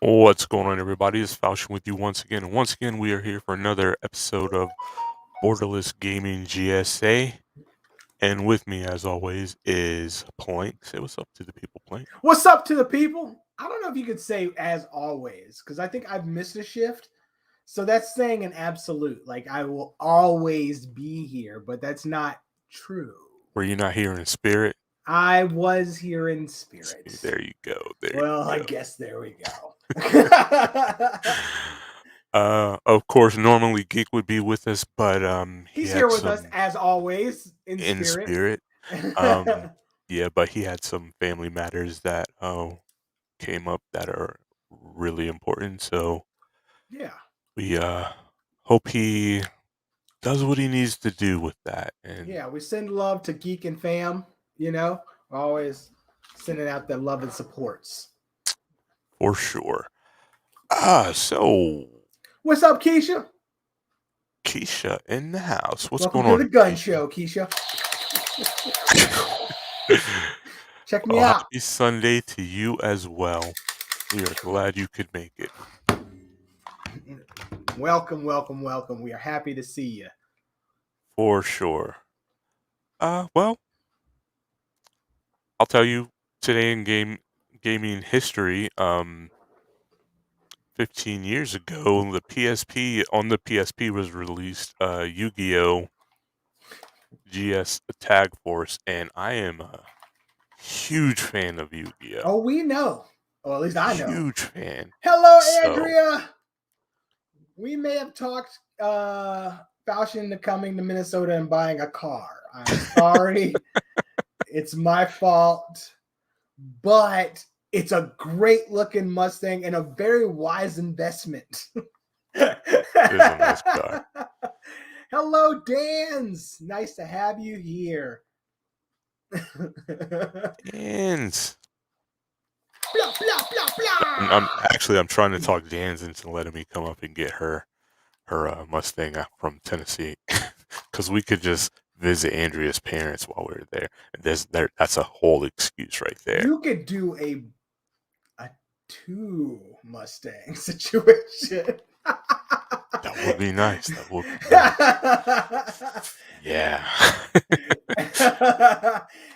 What's going on, everybody? It's Falchion with you once again. And once again, we are here for another episode of Borderless Gaming GSA. And with me, as always, is Plank. Say what's up to the people, Plank. What's up to the people? I don't know if you could say as always, because I think I've missed a shift. So that's saying an absolute. Like I will always be here, but that's not true. Were you not here in spirit? I was here in spirit. There you go. Well, I guess there we go. Of course, normally Geek would be with us, but he He's had here with us some as always in in spirit. spirit. Um, yeah, but he had some family matters that came up that are really important. So Yeah. we hope he does what he needs to do with that. And Yeah, we send love to Geek and Fam, We're always sending out the love and supports. for sure. So What's up, Keisha? Keisha in the house. What's Welcome going to on, the gun Keisha? show, Keisha. Check me Oh, out. happy Sunday to you as well. We are glad you could make it. Welcome, welcome, welcome. We are happy to see you. For sure. Well, I'll tell you today in gaming history, 15 years ago, the PSP was released Yu-Gi-Oh! GS Tag Force, and I am a huge fan of Yu-Gi-Oh! Oh, we know. Or at least I know. Huge fan. Hello, So, Andrea. We may have talked Falchion into coming to Minnesota and buying a car. I'm sorry. It's my fault. But it's a great looking Mustang and a very wise investment. it is a nice car. Hello, Dans. Nice to have you here. Dan's. Blah, blah, blah, blah. I'm trying to talk Dan's into letting me come up and get her Mustang from Tennessee, because we could just visit Andrea's parents while we were there. That's a whole excuse right there. You could do a two Mustang situation. That would be nice. That would be nice. Yeah.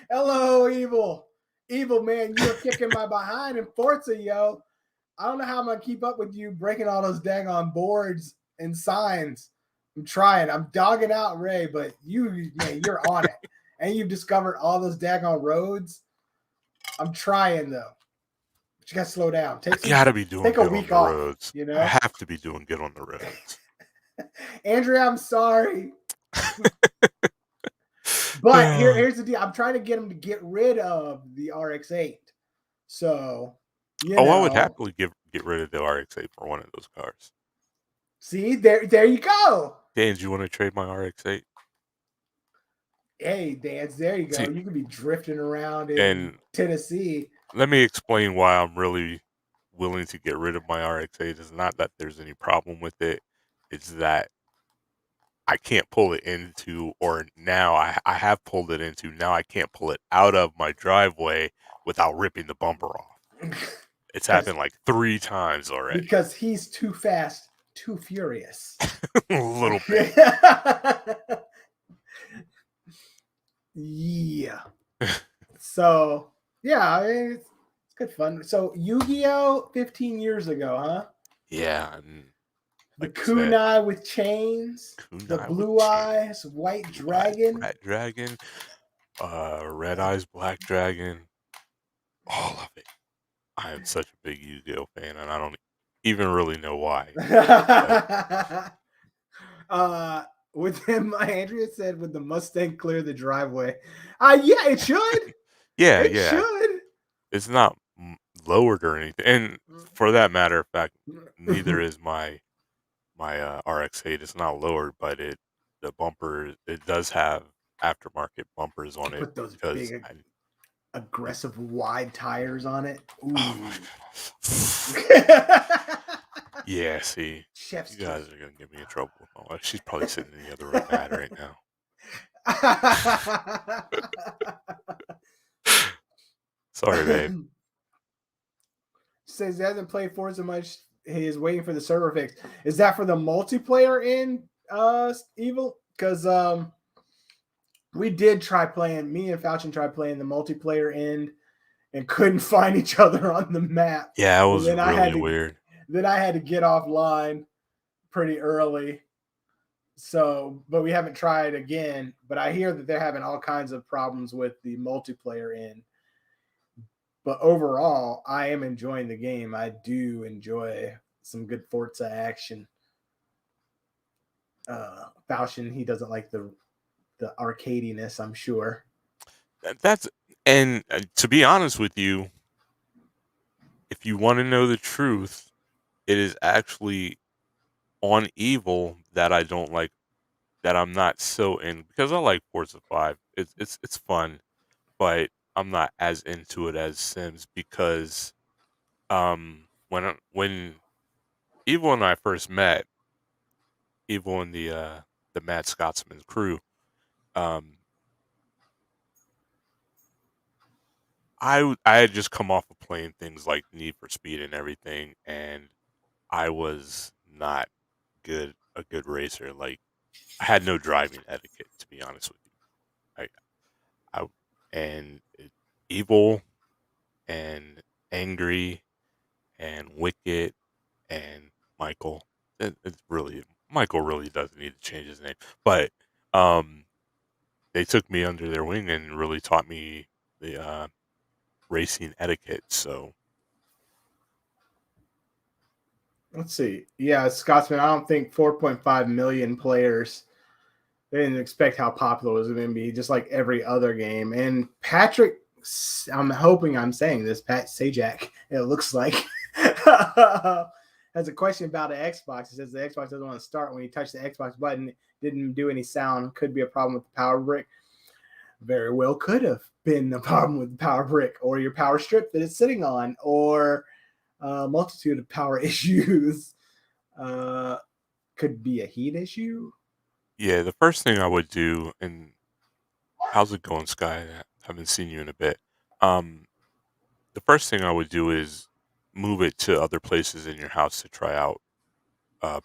Hello, Evil. Evil, man, you're kicking my behind in Forza, yo. I don't know how I'm going to keep up with you breaking all those dang on boards and signs. I'm trying. I'm dogging out Ray, but you're on it. And you've discovered all those daggone roads. I'm trying, though. But you got to slow down. Gotta be doing take a good week on the off, roads. you know? I have to be doing good on the roads. Andrea, I'm sorry. But here's the deal. I'm trying to get him to get rid of the RX-8. So, I would happily get rid of the RX-8 for one of those cars. See, there you go. Dan, do you want to trade my RX-8? Hey, Dance, there you go. See, you could be drifting around in Tennessee. Let me explain why I'm really willing to get rid of my RX-8. It's not that there's any problem with it. It's that I can't pull it into, or now I have pulled it into, now I can't pull it out of my driveway without ripping the bumper off. It's happened like 3 times already. Because he's too fast, too furious. A little bit. Yeah. So, yeah, it's good fun. So, Yu-Gi-Oh! 15 years ago, huh? Yeah. The kunai with chains, the blue eyes, white dragon. White dragon, red eyes, black dragon, all of it. I am such a big Yu-Gi-Oh fan, and I don't even really know why. With him, Andrea said, "Would the Mustang clear the driveway?" Yeah, it should. It should. It's not lowered or anything, and for that matter of fact, neither is my RX-8. It's not lowered, but the bumper, it does have aftermarket bumpers on it. Put those big, aggressive, wide tires on it. Ooh. Oh my yeah, see, Chef's you guys are gonna get me in trouble with my wife. She's probably sitting in the other room mad right now. Sorry, babe. Says he hasn't played Forza much. He is waiting for the server fix. Is that for the multiplayer in Evil? Because we did try playing. Me and Falchion tried playing the multiplayer end and couldn't find each other on the map. Yeah, it And was really weird. then I had to get offline pretty early. So, but we haven't tried again. But I hear that they're having all kinds of problems with the multiplayer end. But overall, I am enjoying the game. I do enjoy some good Forza action. Falchion, he doesn't like the arcadiness, I'm sure. That's and to be honest with you, if you want to know the truth, it is actually on Evil that I don't like, that I'm not so in, because I like Forza 5. It's fun, but I'm not as into it as Sims because when Evil and I first met, Evil and the Mad Scotsman crew, um I had just come off of playing things like Need for Speed and everything, and I was not a good racer. Like, I had no driving etiquette, to be honest with you. I and Evil and Angry and Wicked and Michael. It's really, Michael really doesn't need to change his name, but um, they took me under their wing and really taught me the racing etiquette. So Let's see. Yeah, Scotsman, I don't think 4.5 million players. They didn't expect how popular it was going to be, just like every other game. And Patrick, I'm hoping I'm saying this, Pat Sajak, it looks like, has a question about an Xbox. It says the Xbox doesn't want to start when you touch the Xbox button. It didn't do any sound. Could be a problem with the power brick. Very well could have been the problem with the power brick or your power strip that it's sitting on, or a multitude of power issues. Could be a heat issue. yeah, the first thing I would do, and how's it going, Sky? I haven't seen you in a bit. Um, the first thing I would do is move it to other places in your house to try out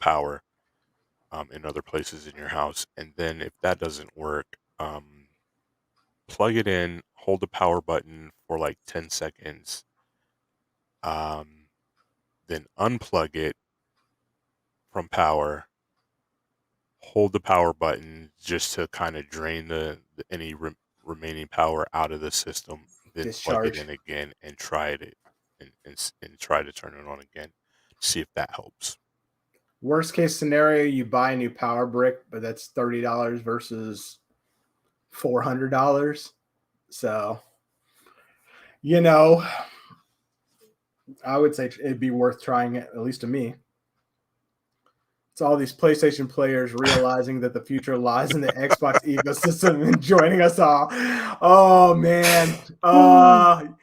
power in other places in your house, and then if that doesn't work, plug it in, hold the power button for like 10 seconds, um, then unplug it from power, hold the power button just to kind of drain any remaining power out of the system, then plug it Discharge. in again and try it, and try to turn it on again, see if that helps. Worst case scenario, you buy a new power brick, but that's $30 versus $400. So, you know, I would say it'd be worth trying it, at least to me. It's all these PlayStation players realizing that the future lies in the Xbox ecosystem and joining us all. Oh man.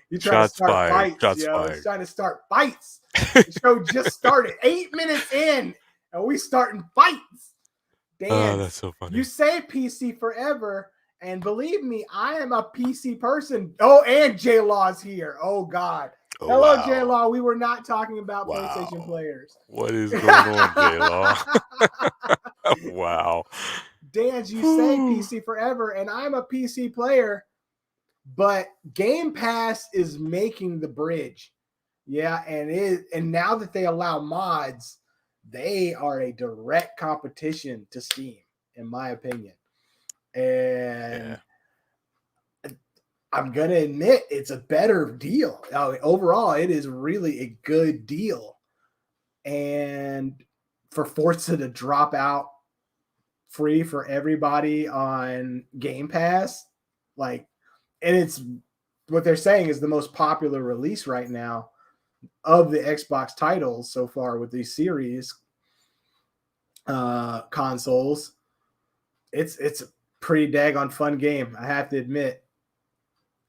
You trying to Shots start fired. fights, Shots yo. It's fired. trying to start fights. The show just started 8 minutes in, and we starting fights. Oh, Dan, that's so you funny. say PC forever, and believe me, I am a PC person. Oh, and J Law's here. Oh God. Oh Hello, J wow. Law. We were not talking about PlayStation Wow. players. What is going on, J Law? Wow. Dan, you say Whew. PC forever, and I'm a PC player, but Game Pass is making the bridge. Yeah, and now that they allow mods, they are a direct competition to Steam, in my opinion. And Yeah. I'm gonna admit it's a better deal. Overall, it is really a good deal. And for Forza to drop out free for everybody on Game Pass, like, and it's what they're saying is the most popular release right now of the Xbox titles so far with these series consoles. It's a pretty daggone fun game. I have to admit.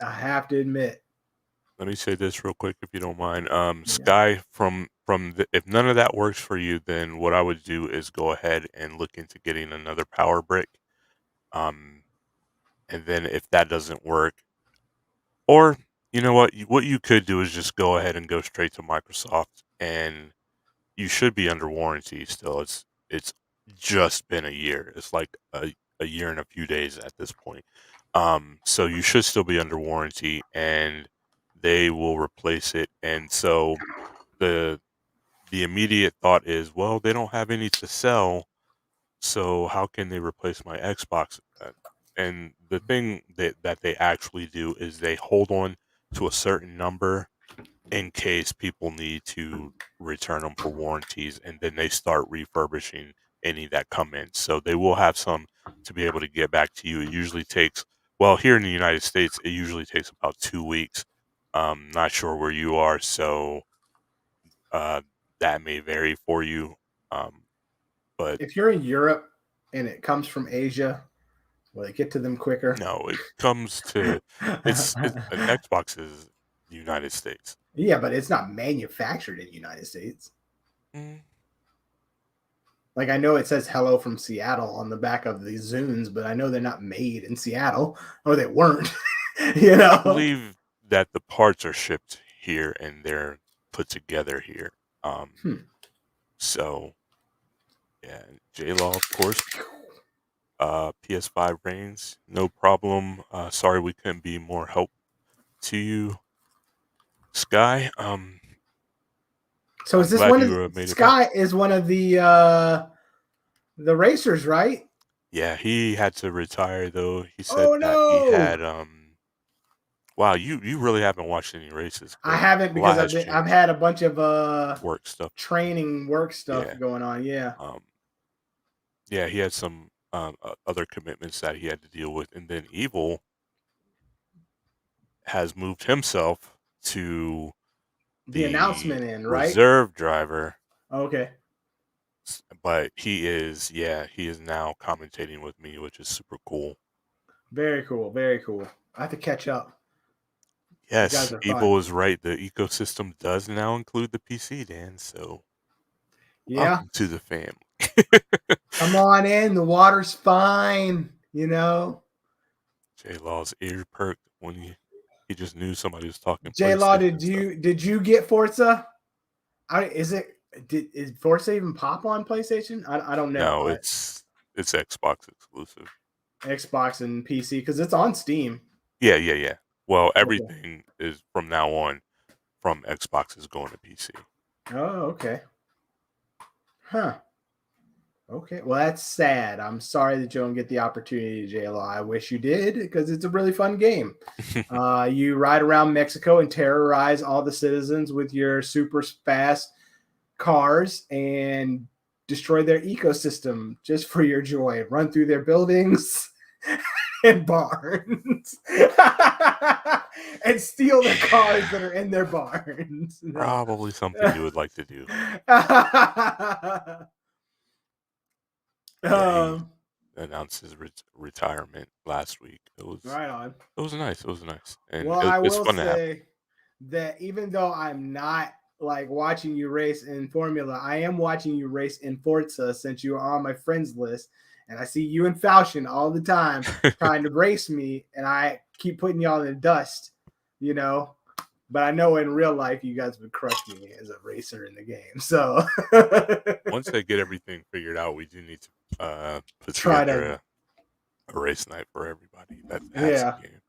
I have to admit. Let me say this real quick, if you don't mind. Yeah. Sky, if none of that works for you, then what I would do is go ahead and look into getting another power brick. Um, and then if that doesn't work, or you know what, what you could do is just go ahead and go straight to Microsoft and you should be under warranty still. It's just been a year. It's like a year and a few days at this point. So you should still be under warranty, and they will replace it. And so the the immediate thought is, well, they don't have any to sell, so how can they replace my Xbox? And the thing that they actually do is they hold on to a certain number in case people need to return them for warranties, and then they start refurbishing any that come in. So they will have some to be able to get back to you. It usually takes, well, here in the United States, it usually takes about 2 weeks. Not sure where you are, so uh, that may vary for you. Um, but If you're in Europe and it comes from Asia, will it get to them quicker? no, it comes to it's an Xbox is the United States. Yeah, but it's not manufactured in the United States. Mm, Like I know it says "Hello from Seattle" on the back of the Zunes, but I know they're not made in Seattle, or they weren't. you I know. believe that the parts are shipped here and they're put together here. Um, Hmm. so yeah, J Law, of course. PS5 reigns, no problem. Sorry we couldn't be more help to you, Sky. So is I'm this glad one you of made it back. Sky is one of the racers, right? Yeah, he had to retire though. He said Oh that he no. had wow, you really haven't watched any races I because haven't a because lot has I've changed. had a bunch of Work stuff. training work stuff Yeah. going on. Yeah. Um, yeah, he had some other commitments that he had to deal with, and then Evil has moved himself to The the announcement in, right? reserve driver, Okay. but he is now commentating with me, which is super cool. Very cool. Very cool. I have to catch up. You guys Yes, are fun. Evil is right. The ecosystem does now include the PC, Dan. So Yeah. welcome to the family. Come on in. The water's fine. You know. J Law's ear perked when he just knew somebody was talking J Law, PlayStation stuff. did you get Forza? Is it is Forza even pop on PlayStation? I don't know. No, it's Xbox exclusive. Xbox and PC because it's on Steam. Yeah, yeah, yeah. Well, Okay. everything is from now on from Xbox is going to PC. Oh, okay. Huh. Okay. Well, that's sad. I'm sorry that you don't get the opportunity, JLo. I wish you did because it's a really fun game. You ride around Mexico and terrorize all the citizens with your super fast cars and destroy their ecosystem just for your joy. Run through their buildings and barns and steal the cars that are in their barns. No. Probably something you would like to do. Yeah, he um, announced his retirement last week. right on. It was nice. It was nice, and Well, I it's will fun to have. say that even though I'm not like watching you race in Formula, I am watching you race in Forza since you are on my friends list. And I see you and Falchion all the time trying to race me, and I keep putting y'all in the dust, you know. But I know in real life you guys would crush me as a racer in the game. So Once they get everything figured out, we do need to put try together to, a race night for everybody that has yeah. the game.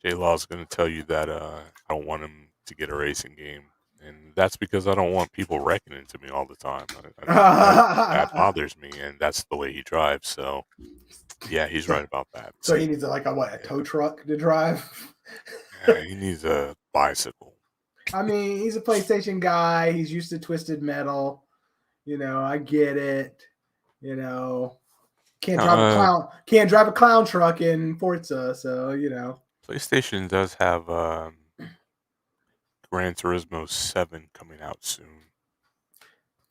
J Law's going to tell you that I don't want him to get a racing game, and that's because I don't want people wrecking into me all the time. That bothers me, and that's the way he drives. So yeah, he's so, right about that. so he needs a Yeah, tow truck to drive. yeah, he needs a bicycle. I mean, he's a PlayStation guy. He's used to Twisted Metal. I get it. You know, Uh, can't drive a clown truck in Forza. So PlayStation does have Gran Turismo 7 coming out soon.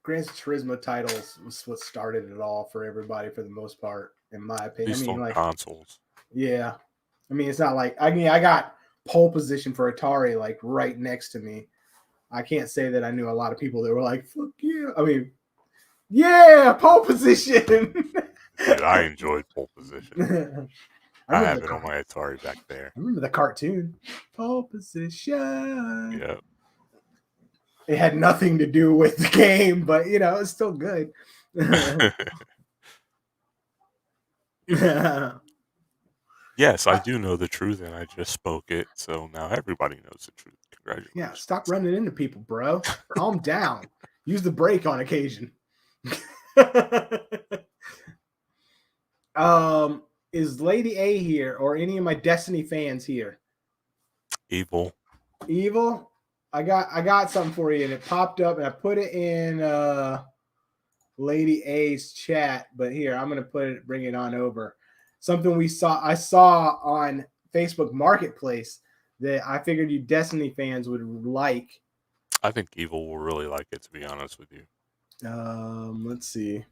Gran Turismo titles was what started it all for everybody for the most part, in my At opinion. I least mean, on like, consoles. yeah, I mean, it's not like I got pole position for Atari like right next to me. I can't say that I knew a lot of people that were like, "Fuck yeah!" I mean, yeah, pole position. Dude, I enjoyed pole position. I I remember have it on my Atari back there. the cartoon. Pole position. Yeah. It had nothing to do with the game, but it's still good. Yes, I do know the truth, and I just spoke it, so now everybody knows the truth. Yeah, stop Congratulations. running into people, bro. Calm down. Use the brake on occasion. um, is Lady A here or any of my Destiny fans here? Evil. Evil, I got something for you, and it popped up, and I put it in Lady A's chat. But here, I'm gonna bring it on over. Something I saw on Facebook Marketplace that I figured you Destiny fans would like. I think Evil will really like it, to be honest with you. Let's see.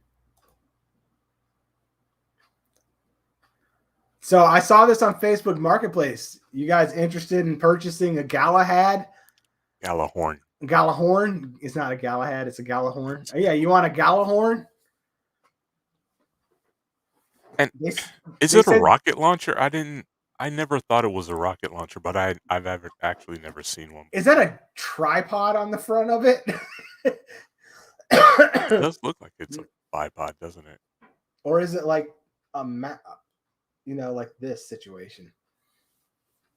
So I saw this on Facebook Marketplace. You guys interested in purchasing a Galahad? Galahorn. Galahorn? It's not a Galahad, it's a Galahorn. Oh, yeah, you want a Galahorn? And They, is they it a said, rocket launcher? I never thought it was a rocket launcher, but I've actually never seen one is that before. a tripod on the front of it? It does look like it's a bipod, doesn't it? Or is it like a like this situation?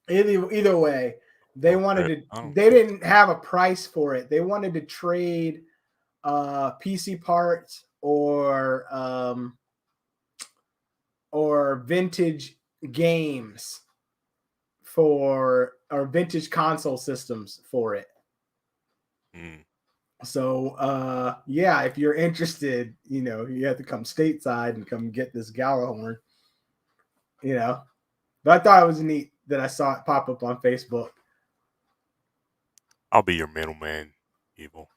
Either way, they wanted Okay. to. I don't They think didn't have a price for it. They wanted to trade PC parts or vintage games or vintage console systems for it. mm, So yeah, if you're interested, you have to come stateside and come get this Galahorn. You know, but I thought it was neat that I saw it pop up on Facebook. I'll be your middleman, Evil.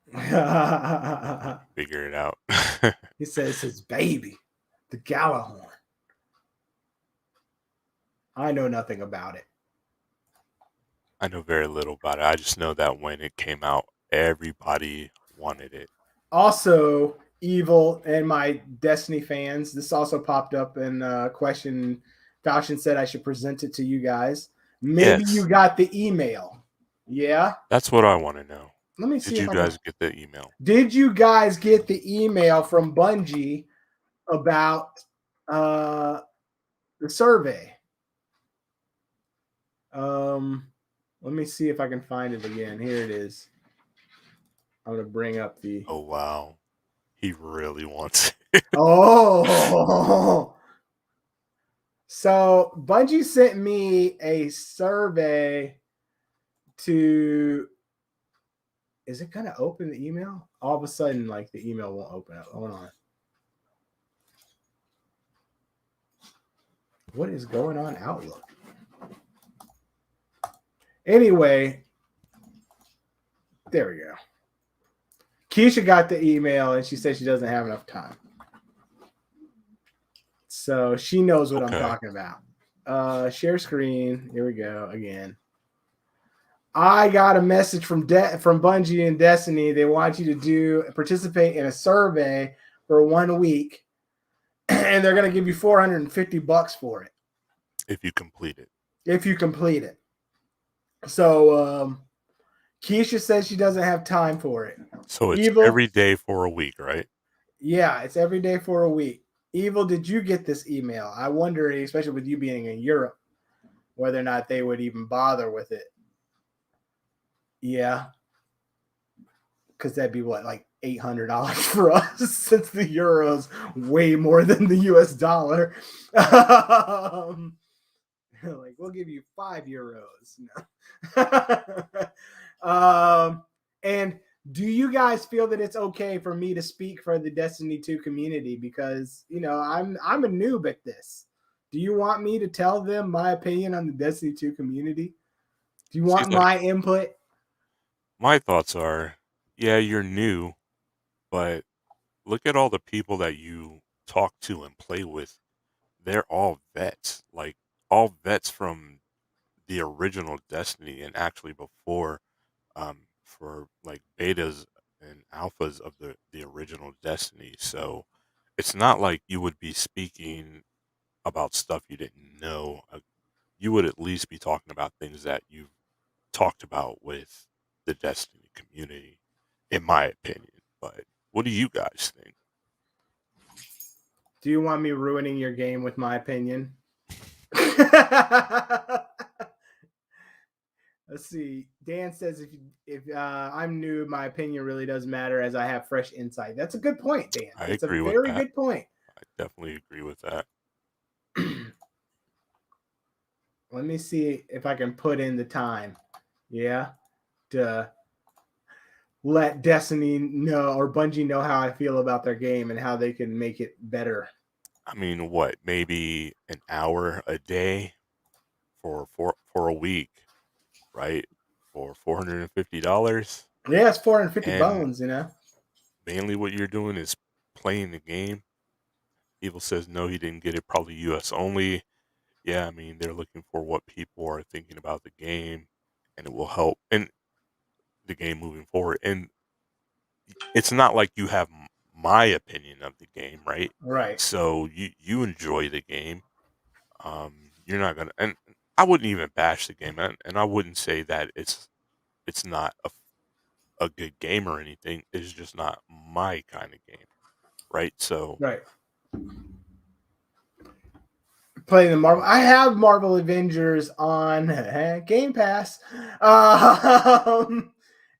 He Figure it out. says his baby, the Galahorn. I know nothing about it. I know very little about it. I just know that when it came out, everybody wanted it. Also, Evil and my Destiny fans, this also popped up in a question. Falchion said I should present it to you guys. Maybe you Yes, got the email. Yeah. that's what I want to know. Let me Did see if you I can. guys get the email? Did you guys get the email from Bungie about uh, the survey? Um, Let me see if I can find it again. Here it is. I'm gonna bring up the. Oh wow, he really wants it. Oh, so Bungie sent me a survey to. Is it gonna open the email? All of a sudden, like the email won't open up. Hold on. What is going on Outlook? Anyway, there we go. Keisha got the email and she said she doesn't have enough time. So she knows what I'm Okay. talking about. Share screen. Here we go again. I got a message from Bungie and Destiny. They want you to participate in a survey for 1 week, and they're going to give you $450 for it If you complete it. if you complete it. So Keisha says she doesn't have time for it. So it's Evil, every day for a week, right? yeah, it's every day for a week. Evil, did you get this email? I wonder, especially with you being in Europe, whether or not they would even bother with it. Yeah, because that'd be what, like $800 for us, since the euro's way more than the US dollar. Like, we'll give you €5. And do you guys feel that it's okay for me to speak for the Destiny 2 community? Because I'm a noob at this. Do you want me to tell them my opinion on the Destiny 2 community? Do you See, want like my input? my thoughts are, yeah, you're new, but look at all the people that you talk to and play with. They're all vets, like all vets from the original Destiny and actually before for like betas and alphas of the original Destiny. So it's not like you would be speaking about stuff you didn't know. You would at least be talking about things that you've talked about with the Destiny community, in my opinion. But what do you guys think? Do you want me ruining your game with my opinion? Let's see. Dan says if I'm new, my opinion really doesn't matter as I have fresh insight. That's a good point, Dan. I It's a agree with very that. good point. I definitely agree with that. Let me see if I can put in the time. Yeah. To let Destiny know or Bungie know how I feel about their game and how they can make it better. I mean, what, maybe an hour a day for a week, right? For $450, Yeah, it's 450 and bones, you know. mainly what you're doing is playing the game. Evil says no, he didn't get it. Probably U.S. only. Yeah, I mean they're looking for what people are thinking about the game, and it will help in the game moving forward. And it's not like you have my opinion of the game, right? Right. So you enjoy the game. You're not gonna, and I wouldn't even bash the game, and I wouldn't say that it's not a good game or anything. It's just not my kind of game, right? So Right. Playing the Marvel. I have Marvel Avengers on Game Pass.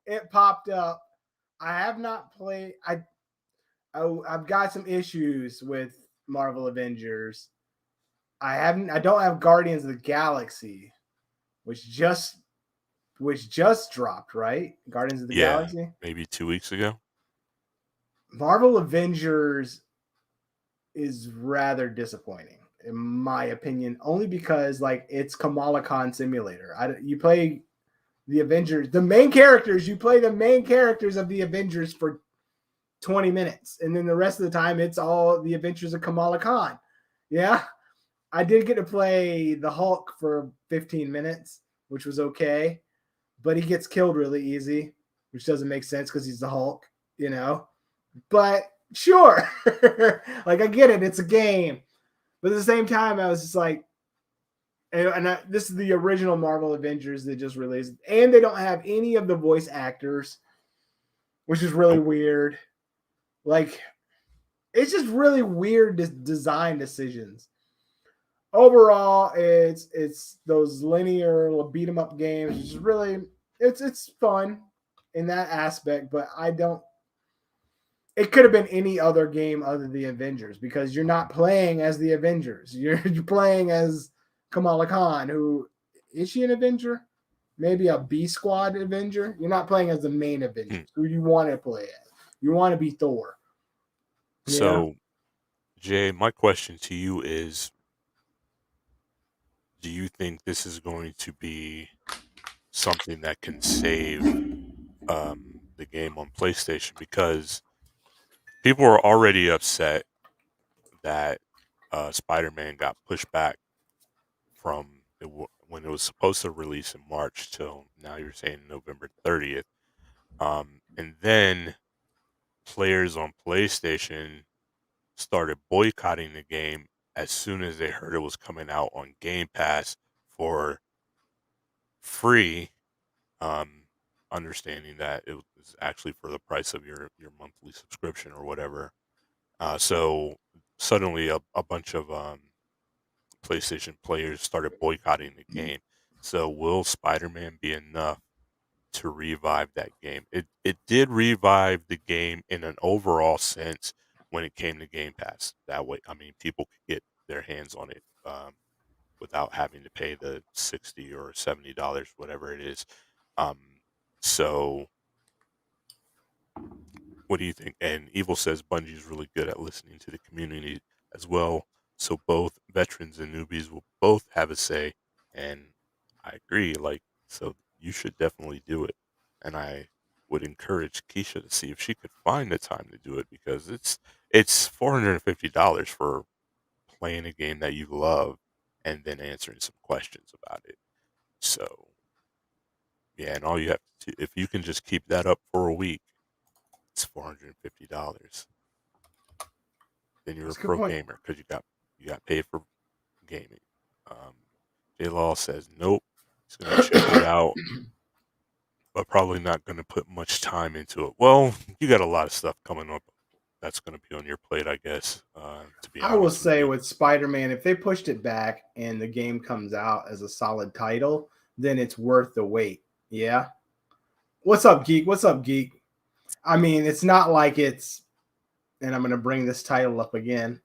It popped up. I have not played. I've got some issues with Marvel Avengers. I haven't. I don't have Guardians of the Galaxy, which just dropped. Right, Guardians of the yeah, Galaxy. maybe 2 weeks ago. Marvel Avengers is rather disappointing in my opinion, only because like it's Kamala Khan simulator. You play the Avengers, the main characters. You play the main characters of the Avengers for 20 minutes, and then the rest of the time it's all the adventures of Kamala Khan. Yeah, I did get to play the Hulk for 15 minutes, which was okay, but he gets killed really easy, which doesn't make sense because he's the Hulk, you know. But sure, like I get it, it's a game, but at the same time, I was just like, this is the original Marvel Avengers that just released, and they don't have any of the voice actors, which is really Nope. weird. Like, it's just really weird design decisions. Overall, it's those linear beat 'em up games. It's really it's fun in that aspect, but I don't. It could have been any other game other than the Avengers because you're not playing as the Avengers. You're playing as Kamala Khan, who is she an Avenger? Maybe a B Squad Avenger. You're not playing as the main Hmm. Avengers, who you want to play as. You want to be Thor. Yeah. So Jay, my question to you is, do you think this is going to be something that can save the game on PlayStation? Because people are already upset that Spider-Man got pushed back from when it was supposed to release in March till now you're saying November 30th. And then players on PlayStation started boycotting the game as soon as they heard it was coming out on Game Pass for free, um, understanding that it was actually for the price of your monthly subscription or whatever. So suddenly a bunch of PlayStation players started boycotting the game. So will Spider-Man be enough to revive that game? It did revive the game in an overall sense when it came to Game Pass. That way, I mean, people could get their hands on it without having to pay the $60 or $70, whatever it is. Um, so what do you think? And Evil says Bungie's really good at listening to the community as well. So both veterans and newbies will both have a say. And I agree. Like, so you should definitely do it. And I would encourage Keisha to see if she could find the time to do it because it's $450 for playing a game that you love and then answering some questions about it. So yeah, and all you have to, if you can just keep that up for a week, it's $450. Then you're a That's a good pro point. gamer because you got paid for gaming. Um, J Law says nope. He's gonna check it out. but probably not going to put much time into it. Well, you got a lot of stuff coming up that's going to be on your plate, I guess. To be I will honest with say you, with Spider-Man, if they pushed it back and the game comes out as a solid title, then it's worth the wait. Yeah. What's up, Geek? What's up, Geek? I mean, it's not like it's, and I'm going to bring this title up again.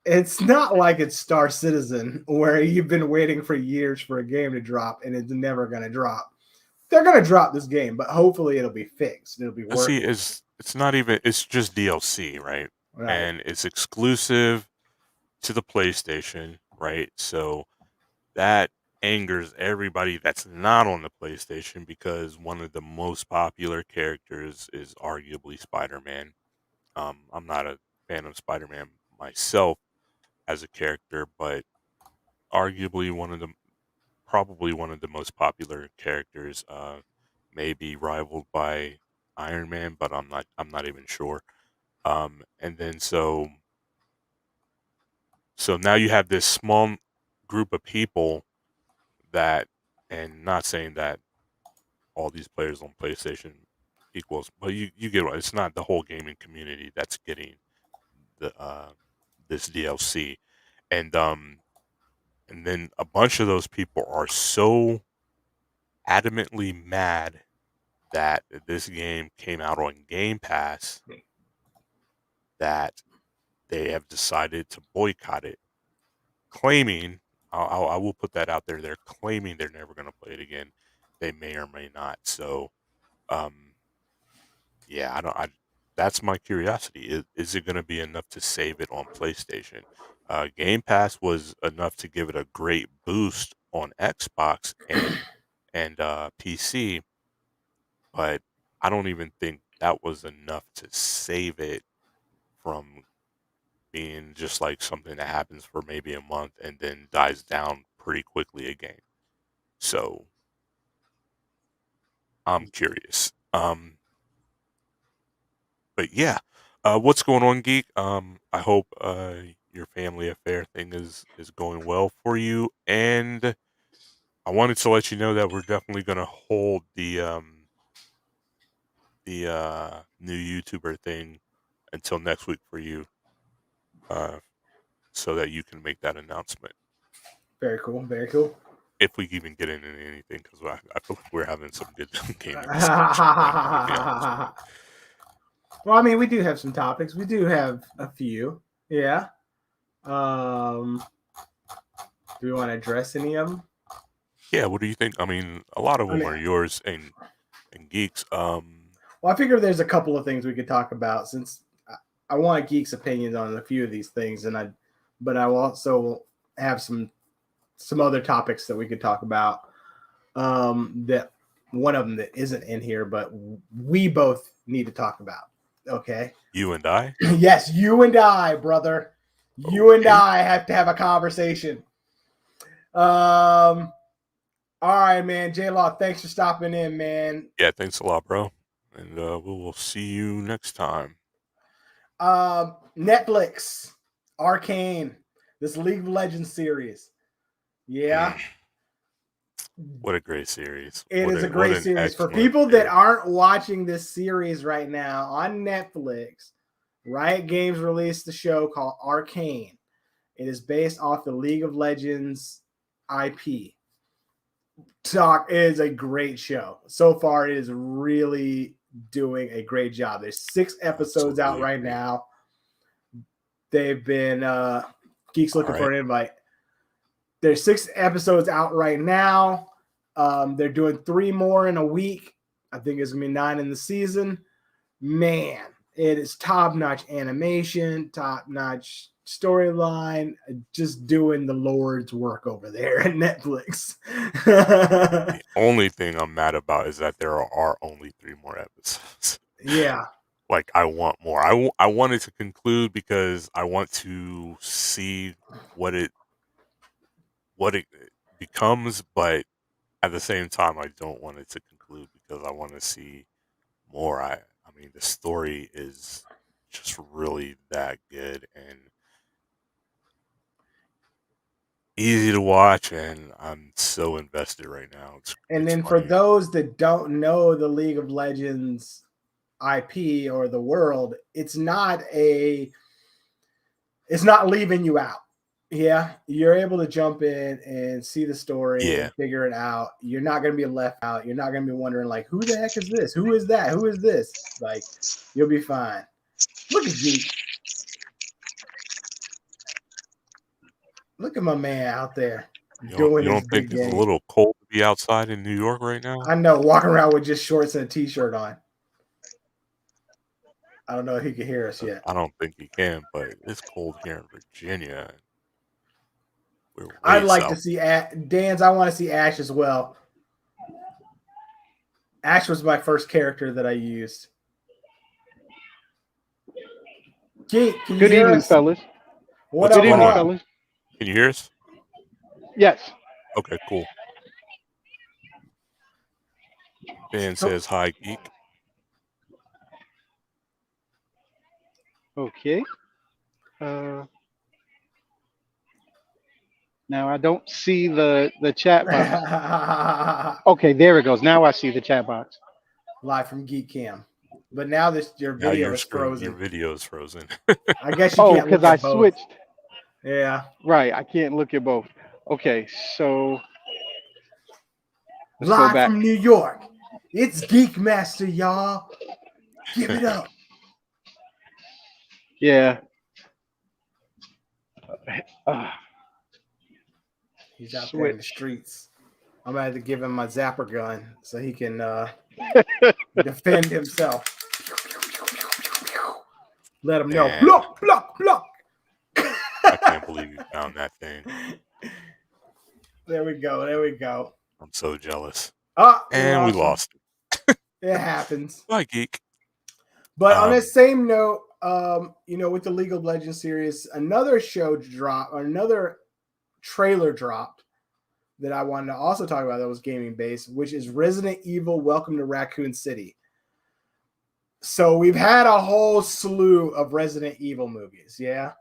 It's not like it's Star Citizen where you've been waiting for years for a game to drop and it's never going to drop. They're going to drop this game, but hopefully it'll be fixed. It'll be and see, workable. it's not even, it's just DLC, right? Right. And it's exclusive to the PlayStation, right? So that angers everybody that's not on the PlayStation because one of the most popular characters is arguably Spider-Man. I'm not a fan of Spider-Man myself as a character, but arguably probably one of the most popular characters. Maybe rivaled by Iron Man, but I'm not even sure. And then so now you have this small group of people that, and not saying that all these players on PlayStation equals, but you get what, it's not the whole gaming community that's getting the this DLC, and and then a bunch of those people are so adamantly mad that this game came out on Game Pass that they have decided to boycott it, claiming I will put that out there. They're claiming they're never going to play it again. They may or may not. So um, yeah, I don't. That's my curiosity. Is it going to be enough to save it on PlayStation? Game Pass was enough to give it a great boost on Xbox and PC, but I don't even think that was enough to save it from being just like something that happens for maybe a month and then dies down pretty quickly again. So I'm curious. But yeah, what's going on, Geek? I hope your family affair thing is going well for you, and I wanted to let you know that we're definitely gonna hold the new YouTuber thing until next week for you, uh, so that you can make that announcement Very cool. Very cool. if we even get into anything, because I feel like we're having some good gaming discussions right now. To be honest with you, Well, I mean, we do have some topics. We do have a few. Yeah. Um, do we want to address any of them? yeah. What do you think? I mean, a lot of I them mean, are yours and Geeks. well, I figure there's a couple of things we could talk about since I want Geek's opinions on a few of these things, but I will also have some other topics that we could talk about. That one of them that isn't in here, but we both need to talk about. Okay. You and I. Yes, you and I, brother. You and Okay. I have to have a conversation. Um, all right, man. J Law, thanks for stopping in, man. Yeah, thanks a lot, bro. And we will see you next time. Netflix, Arcane, this League of Legends series. Yeah, Mm, what a great series. it is a What great an series. For excellent people that series. aren't watching this series right now on Netflix, Riot Games released the show called Arcane. It is based off the League of Legends IP. Talk is a great show. So far, it is really doing a great job. There's 6 episodes out Absolutely right agree. now. They've been Geeks All looking for right. an invite. There's 6 episodes out right now. They're doing 3 more in a week. I think it's gonna be 9 in the season. Man, it is top-notch animation, top-notch storyline, just doing the Lord's work over there at Netflix. The only thing I'm mad about is that there are only 3 more episodes. Yeah. Like I want more. I want it to conclude because I want to see what it what it becomes, but at the same time, I don't want it to conclude because I want to see more. I mean, the story is just really that good, and easy to watch, and I'm so invested right now. And It's then for funny. those that don't know the League of Legends IP or the world, it's not leaving you out. Yeah, you're able to jump in and see the story Yeah. and figure it out. You're not going to be left out. You're not going to be wondering like, who the heck is this? Who is that? Who is this? Like, you'll be fine. Look at Geek. Look at my man out there doing You his don't think big it's a game. little cold to be outside in New York right now? I know, walking around with just shorts and a t-shirt on. I don't know if he can hear us yet. I don't think you can, but it's cold here in Virginia. We're I'd way like to south. see Dan's. I want to see Ash as well. Ash was my first character that I used. Geek, can you Good hear evening, us? fellas. What What's up? Good going What evening, on? up? fellas. Can you hear us? Yes. Okay, cool. Dan So, says hi, geek. Okay. Now I don't see the chat box. Okay, there it goes. Now I see the chat box. live from Geek Cam, but now your Now video your is screen, your frozen. video is frozen. I guess you Oh, can't because look I at both. switched. Yeah. Right. I can't look at both. Okay, so let's go Live back. from New York, it's Geek Master, y'all. Give it up. Yeah. He's out there in the Switch. streets. I'm gonna have to give him my zapper gun so he can defend himself. Let him know. Man, Block, block, block. I can't believe you found that thing. There we go. There we go. I'm so jealous. Oh, And we lost. It happens. Bye, geek. But on that same note, with the League of Legends series, another trailer dropped that I wanted to also talk about that was gaming based, which is Resident Evil Welcome to Raccoon City. So we've had a whole slew of Resident Evil movies, yeah?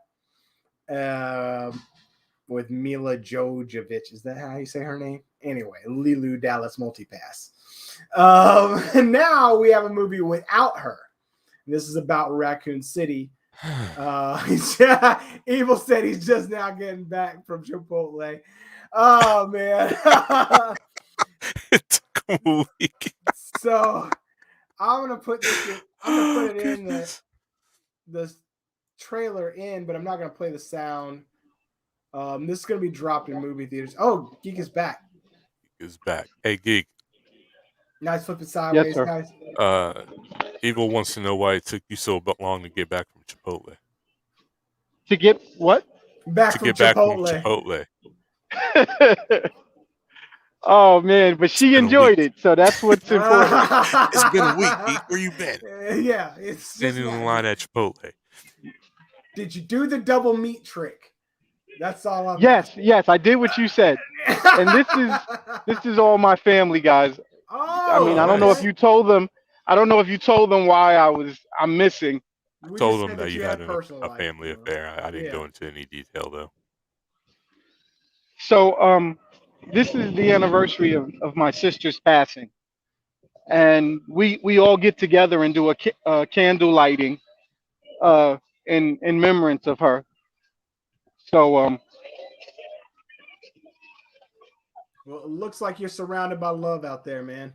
With Mila Jovovich. Is that how you say her name? Anyway, Lilu Dallas Multipass. And now we have a movie without her. This is about Raccoon City. Evil said he's just now getting back from Chipotle. Oh man. It took a week. So I'm gonna put it in the trailer in, but I'm not gonna play the sound. This is gonna be dropped in movie theaters. Oh, Geek is back. Geek is back. Hey, geek. Nice flipping sideways, sir. guys. Evil wants to know why it took you so long to get back from Chipotle. To get what? Back To from get back from Chipotle. Chipotle. Oh man, but she been a enjoyed week. it, so that's what's important. It's been a week, geek. Where you been? Yeah, it's Standing in line at Chipotle. Did you do the double meat trick? That's all I'm Yes, I did what you said. And this is all my family, guys. Oh, I mean, I don't know if nice. you told them. I don't know if you told them why I'm missing. I told them that you had a family affair. I didn't go into any detail though. So this is the anniversary of my sister's passing, and we all get together and do a candle lighting in remembrance of her. So well, it looks like you're surrounded by love out there, man.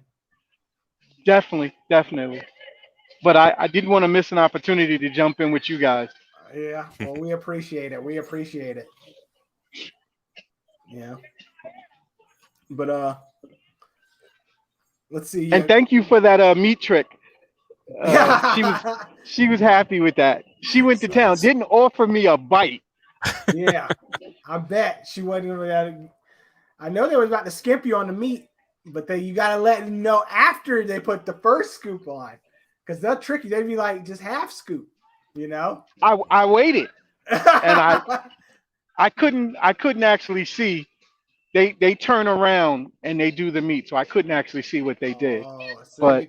definitely. But I didn't want to miss an opportunity to jump in with you guys. Yeah, well, we appreciate it. We appreciate it. Yeah. But let's see. And thank you for that meat trick. She was happy with that. She went to town, didn't offer me a bite. Yeah, I bet she wasn't gonna. I know they was about to skimp you on the meat, but you gotta let them know after they put the first scoop on, because they'll trick you. They'd be like just half scoop, you know. I waited, and I couldn't actually see. They turn around and they do the meat, so I couldn't actually see what they did. So but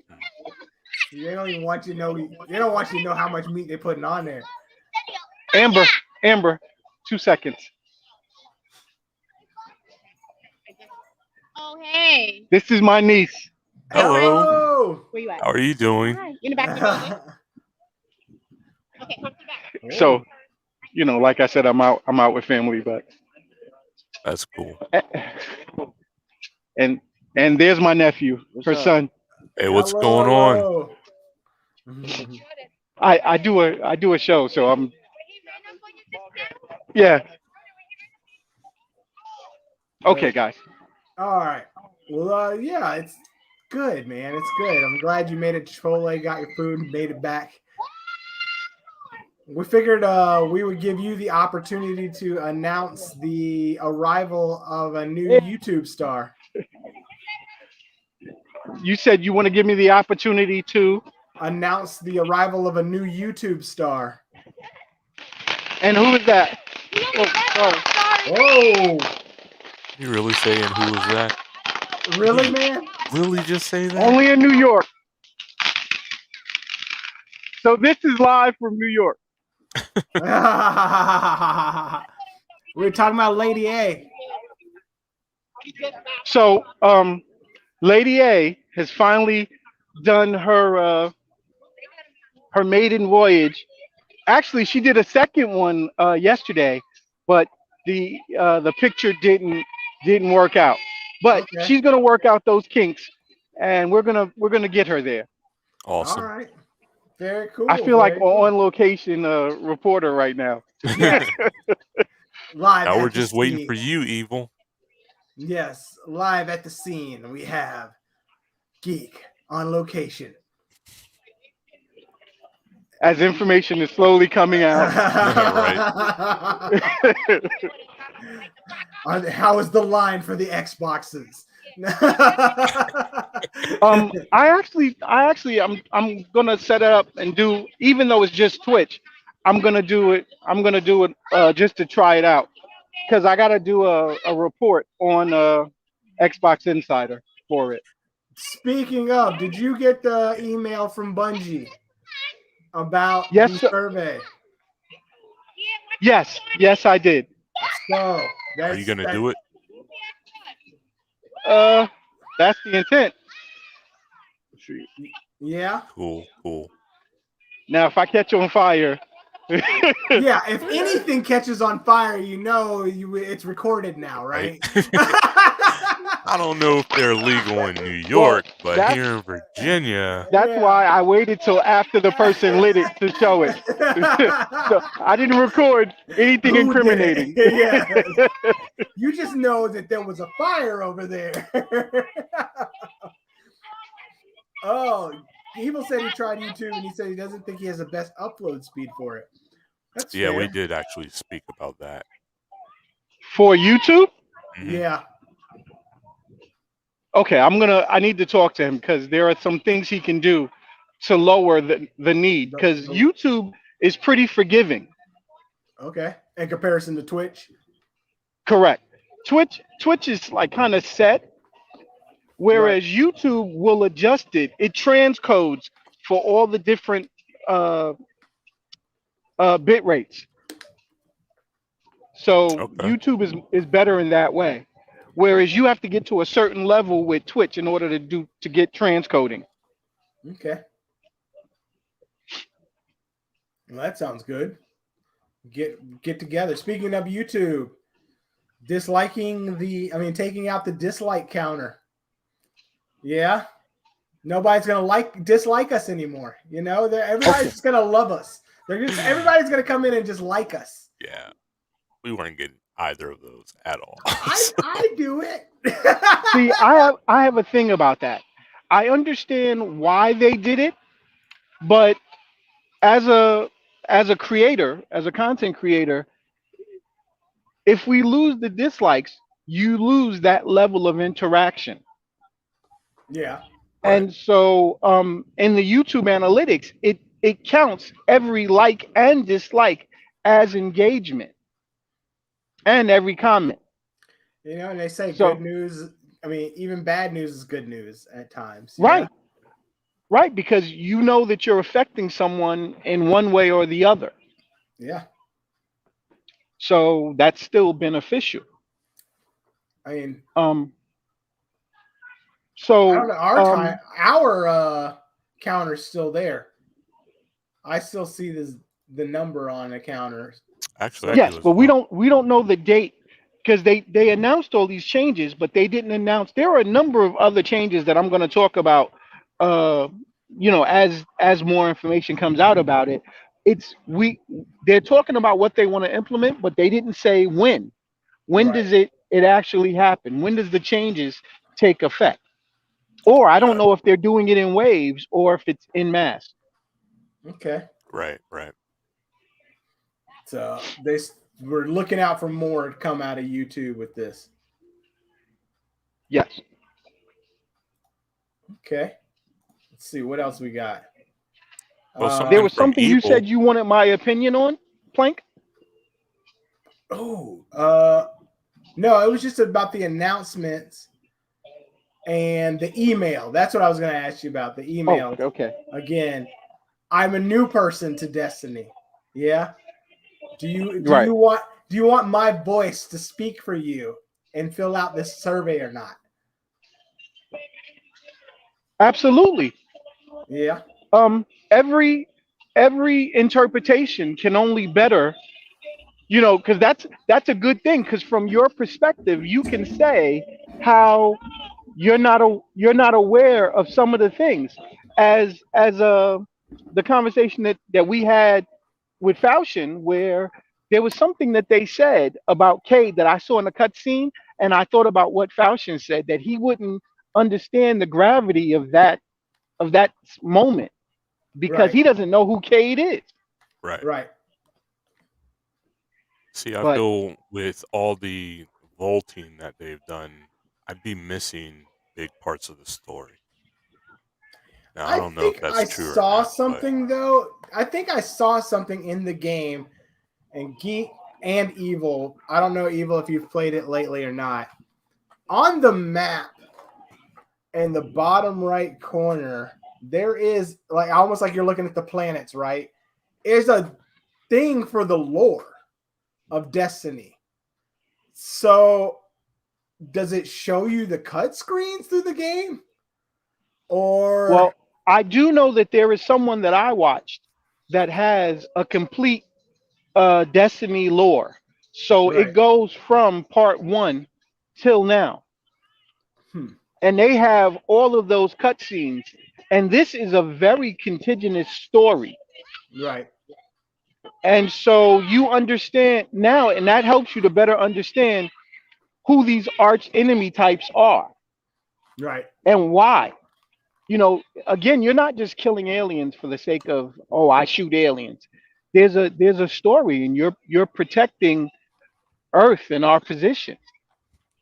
they don't even want you to know. They don't want you to know how much meat they're putting on there. Amber, 2 seconds. Oh, hey. This is my niece. Hello. Hello. Where you at? How are you doing? Hi. You in the back of the building? Okay, come to the back. So, like I said, I'm out with family, but That's cool. and and there's my nephew, her son. Hey, what's Hello, going on? hello. I do a show, so I'm yeah. Okay, guys. All right. Well, yeah, it's good, man. It's good. I'm glad you made it to Chipotle, got your food, made it back. We figured we would give you the opportunity to announce the arrival of a new YouTube star. You said you want to give me the opportunity to, Announce the arrival of a new YouTube star. and who is that? Whoa! You really saying who was that? Really, man? Really just say that? Only in New York. So this is live from New York. We're talking about Lady A. So Lady A has finally done her maiden voyage. Actually, she did a second one yesterday, but the picture didn't work out. But Okay. she's gonna work out those kinks, and we're gonna get her there. All Awesome. right. Very cool. I feel like very an cool. on location reporter right now. Yes. Live Now at we're the just waiting scene. for you, Evil. Yes, live at the scene. We have Geek on location. As information is slowly coming out. How is the line for the Xboxes? I'm gonna set it up and do, even though it's just Twitch, I'm gonna do it just to try it out, because I gotta do a report on Xbox Insider for it. Speaking of, did you get the email from Bungie about Yes, the sir. survey? Yes, I did. So Are you gonna do it? That's the intent. Yeah. Cool. Now, if I catch on fire, Yeah, if anything catches on fire, it's recorded now, right? I don't know if they're legal in New York, but here in Virginia. That's why I waited till after the person lit it to show it. So I didn't record anything Who incriminating. Yeah. You just know that there was a fire over there. Oh, Evil said he tried YouTube and he said he doesn't think he has the best upload speed for it. That's Yeah, fair. we did actually speak about that. For YouTube? Mhm. Yeah. Okay, I need to talk to him, because there are some things he can do to lower the need, because YouTube is pretty forgiving. Okay. In comparison to Twitch? Correct. Twitch is like kind of set, whereas YouTube will adjust it. It transcodes for all the different bit rates. So Okay. YouTube is better in that way. Whereas you have to get to a certain level with Twitch in order to get transcoding. Okay. Well, that sounds good. Get together. Speaking of YouTube, taking out the dislike counter. Yeah. Nobody's gonna dislike us anymore. Everybody's just gonna love us. Everybody's gonna come in and just like us. Yeah. We weren't getting either of those at all. I do it. See, I have a thing about that. I understand why they did it, but as a creator, as a content creator, if we lose the dislikes, you lose that level of interaction. Yeah. And so in the YouTube analytics, it counts every like and dislike as engagement, and every comment. And they say good news. Even bad news is good news at times. Right. Right, because you know that you're affecting someone in one way or the other. Yeah. So that's still beneficial. So I don't know. Our counter's still there. I still see the number on the counter. Actually, I So yes, do as but we well. don't know the date because they announced all these changes, but they didn't announce. There are a number of other changes that I'm going to talk about. Uh, as more information comes out about it, they're talking about what they want to implement, but they didn't say when. When right. does it actually happen? When does the changes take effect? Or I don't Got know if they're doing it in waves or if it's in mass. Okay. right, right. So we're looking out for more to come out of YouTube with this. Yes. Okay. Let's see what else we got. Well, There something was from something you Evil. said you wanted my opinion on, Plank? Oh, no, it was just about the announcements and the email. That's what I was going to ask you about. The Oh, email. okay. Again, I'm a new person to Destiny. Yeah. Do you Right. want my voice to speak for you and fill out this survey or not? Absolutely. Yeah. Every interpretation can only better, because that's a good thing. Because from your perspective, you can say how you're not aware of some of the things, as the conversation that we had with Falchion, where there was something that they said about Cade that I saw in the cutscene, and I thought about what Falchion said, that he wouldn't understand the gravity of that moment because Right. he doesn't know who Cade is. Right. Right. See, I But feel with all the vaulting that they've done, I'd be missing big parts of the story. Now, I I don't know if think I that's true or saw not, but something though. I think I saw something in the game, and Geek and Evil. I don't know, Evil, if you've played it lately or not. On the map in the bottom right corner, there is like almost like you're looking at the planets, right? There's a thing for the lore of Destiny. So does it show you the cut screens through the game? Or well, I do know that there is someone that I watched that has a complete Destiny lore. So it right. goes from part one till now. Hmm. And they have all of those cutscenes. And this is a very contigious story. Right. And so you understand now, and that helps you to better understand who these arch enemy types are Right. and why. Again, you're not just killing aliens for the sake of, oh, I shoot aliens. There's a story, and you're protecting Earth and our position.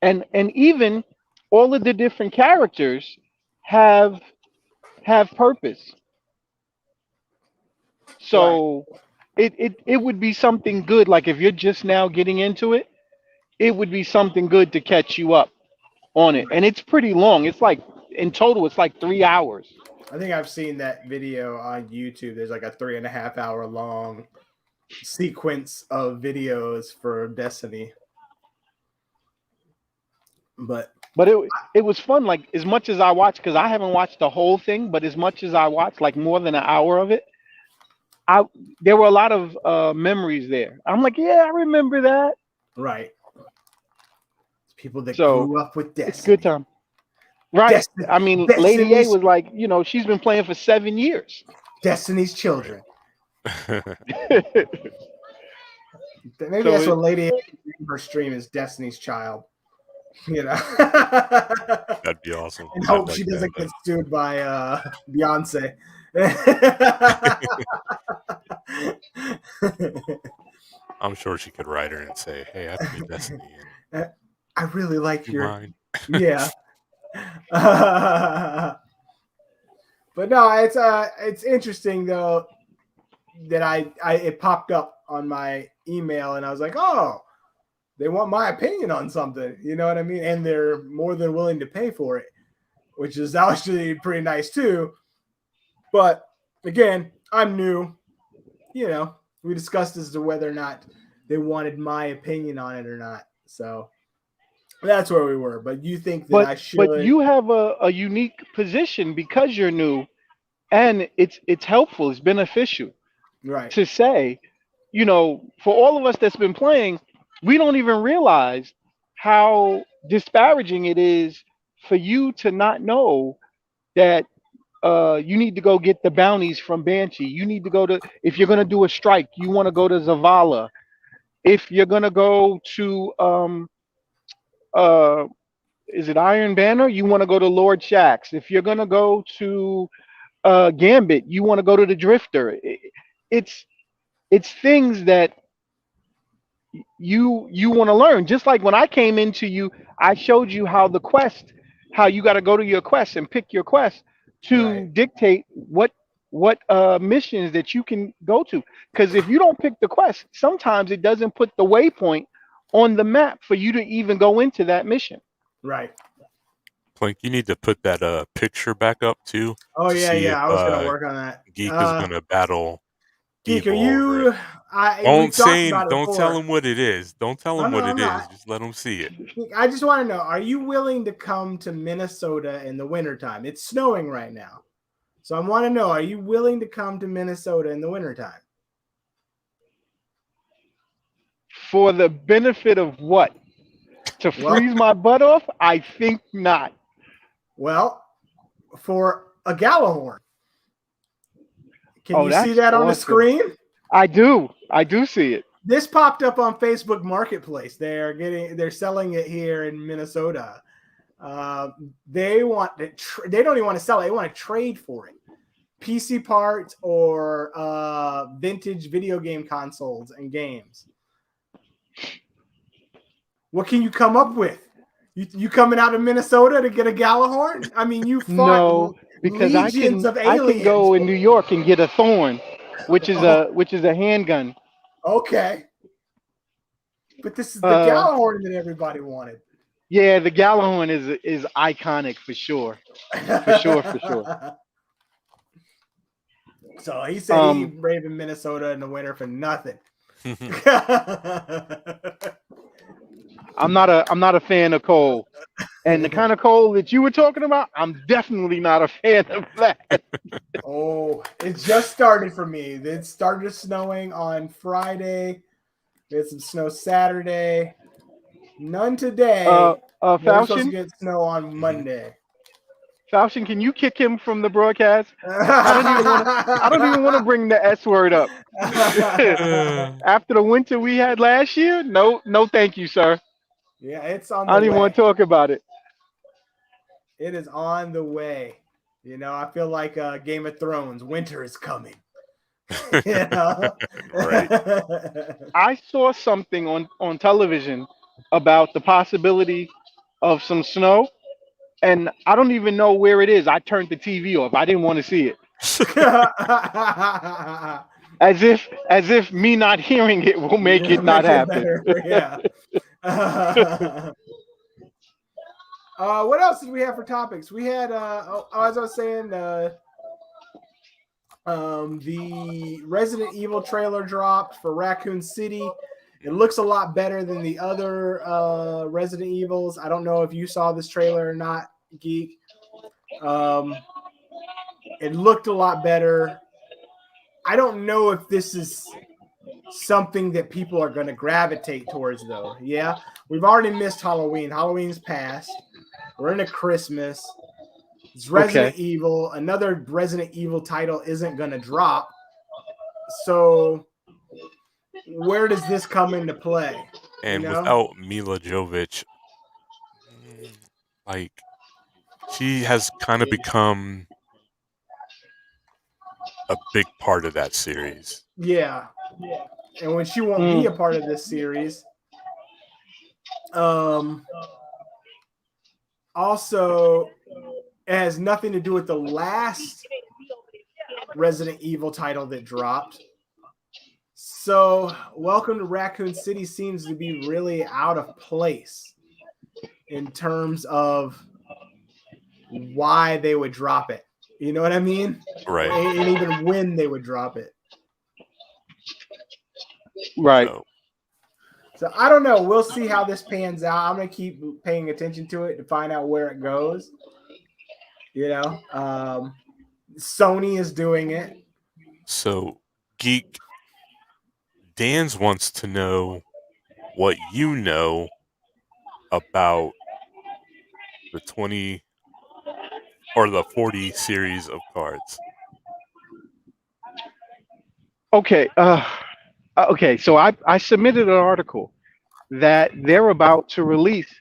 And even all of the different characters have purpose. Right. So it would be something good. Like if you're just now getting into it, it would be something good to catch you up on it. And it's pretty long. It's like in total, it's like 3 hours. I think I've seen that video on YouTube. There's like a 3.5 hour long sequence of videos for Destiny. But But it was fun. Like as much as I watched, because I haven't watched the whole thing, but as much as I watched, like more than an hour of it, I there were a lot of memories there. I'm like, yeah, I remember that. right. People that So grew up with it's a good Destiny. time. Right. Destiny I mean, Lady A Destiny's was like, she's been playing for 7 years. Destiny's right. children. Maybe So that's what Lady her stream is, Destiny's Child. That'd be awesome. And I'd hope like she that. doesn't get sued by Beyonce. I'm sure she could write her and say, "Hey, I play Destiny, and I really like you your mind?" yeah. But no, it's interesting though that I it popped up on my email and I was like, oh, they want my opinion on something, you know what I mean? And they're more than willing to pay for it, which is actually pretty nice too. But again, I'm new. We discussed as to whether or not they wanted my opinion on it or not. So That's where we were. But you think that But I but should? you have a unique position because you're new, and it's helpful. It's beneficial Right. to say, for all of us that's been playing, we don't even realize how disparaging it is for you to not know that you need to go get the bounties from Banshee. You need to go to, if you're going to do a strike, you want to go to Zavala. If you're going to go to, uh, is it Iron Banner? You want to go to Lord Shaxx. If you're going to go to Gambit, you want to go to the Drifter. It's it's things that you want to learn. Just like when I came into you, I showed you how you got to go to your quest and pick your quest to Right. dictate what missions that you can go to. Because if you don't pick the quest, sometimes it doesn't put the waypoint on the map for you to even go into that mission. Right. Plank, you need to put that picture back up too Oh to yeah, see if yeah. I was gonna work on that. Geek is gonna battle Geek, are Evil over it. you? We've talked about it Don't tell before. him what it is. Don't tell Oh him no, what I'm it is. not. Just let him see it. Geek, I just want to know: are you willing to come to Minnesota in the wintertime? It's snowing right now, so I want to know: are you willing to come to Minnesota in the wintertime? For the benefit of what? To Well, freeze my butt off? I think not. well, for a Gallahorn. Can Oh, you see that's that on the awesome. screen? I do. I do see it. This popped up on Facebook Marketplace. They're selling it here in Minnesota. They want to they don't even want to sell it. They want to trade for it. PC parts or vintage video game consoles and games. What can you come up with? You coming out of Minnesota to get a Gallahorn? I mean, you fought No, because legions of I can aliens. go in New York and get a Thorn, which is Oh, a handgun. okay. But this is the Uh, Gallahorn that everybody wanted. yeah, the Gallahorn is iconic for sure, for sure, for sure. So he said he Um, brave in Minnesota in the winter for nothing. I'm not a fan of cold, and the kind of cold that you were talking about, I'm definitely not a fan of that. Oh, it just started for me. It started snowing on Friday. We had some snow Saturday. None today. We're supposed to Falchion, get snow on Mhm. Monday. Falchion, can you kick him from the broadcast? I don't even want to. I don't even want to bring the S word up. After the winter we had last year, no, no, thank you, sir. Yeah, it's on I the don't even want way. to talk about it. It is on the way. You know, I feel like Game of Thrones. Winter is coming. You know? Right. I saw something on television about the possibility of some snow, and I don't even know where it is. I turned the TV off. I didn't want to see it. As if me not hearing it will make it not Make it happen. better. Yeah. What else did we have for topics? We had, as I was saying, the Resident Evil trailer dropped for Raccoon City. It looks a lot better than the other Resident Evils. I don't know if you saw this trailer or not, Geek. It looked a lot better. I don't know if this is something that people are going to gravitate towards, though. Yeah, we've already missed Halloween. Halloween's passed. We're into Christmas. It's Resident Okay. Evil. Another Resident Evil title isn't going to drop. So where does this come into play? And You know? without Mila Jovovich, like she has kind of become a big part of that series. Yeah. And when she won't be Mm, a part of this series, also it has nothing to do with the last Resident Evil title that dropped. So, Welcome to Raccoon City seems to be really out of place in terms of why they would drop it. You know what I mean? Right. And even when they would drop it. right. So So I don't know. We'll see how this pans out. I'm gonna keep paying attention to it to find out where it goes. You know, Sony is doing it. So, Geek Dan's wants to know what you know about the 20 or the 40 series of cards. Okay. Okay. So I submitted an article that they're about to release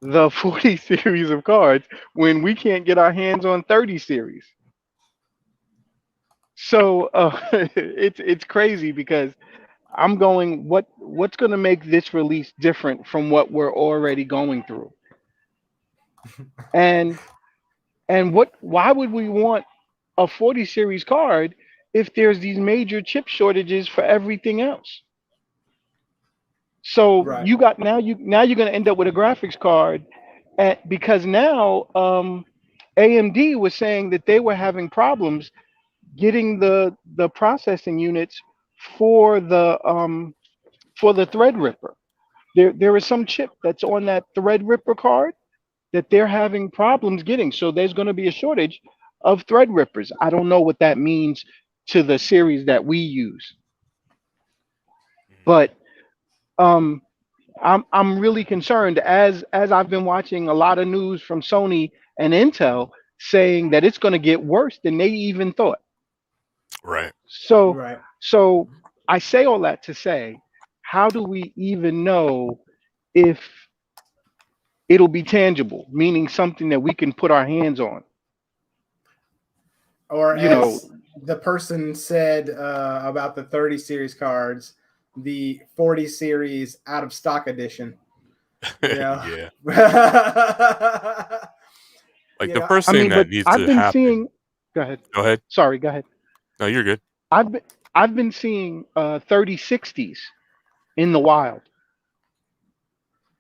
the 40 series of cards when we can't get our hands on 30 series. So it's crazy because I'm going, what's going to make this release different from what we're already going through? And why would we want a 40 series card if there's these major chip shortages for everything else? So Right. you got now you're going to end up with a graphics card because now AMD was saying that they were having problems getting the processing units for the Threadripper. There is some chip that's on that Threadripper card that they're having problems getting. So there's going to be a shortage of Threadrippers. I don't know what that means to the series that we use, but um, I'm really concerned as I've been watching a lot of news from Sony and Intel saying that it's going to get worse than they even thought. Right. So Right. so I say all that to say, how do we even know if it'll be tangible, meaning something that we can put our hands on? Or You know, as the person said about the 30 series cards, the 40 series out of stock edition. Yeah. Yeah. Like You the know, first I thing mean, that but needs I've to been happen. seeing. Go ahead. Go ahead. Sorry, go ahead. No, you're good. I've been seeing 3060s in the wild.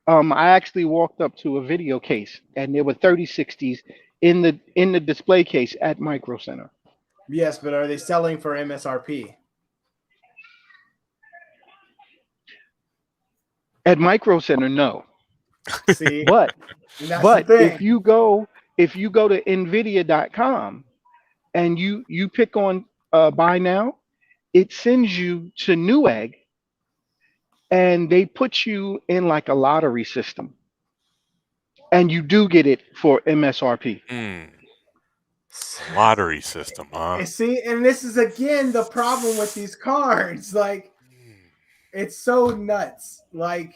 I actually walked up to a video case and there were 3060s in the display case at Micro Center. yes, but are they selling for MSRP? At Micro Center, no. See, But and that's the if thing. you go to nvidia.com and you pick on buy now, it sends you to Newegg and they put you in like a lottery system. And you do get it for MSRP. A lottery system, huh? See, and this is again the problem with these cards. Like, it's so nuts. Like,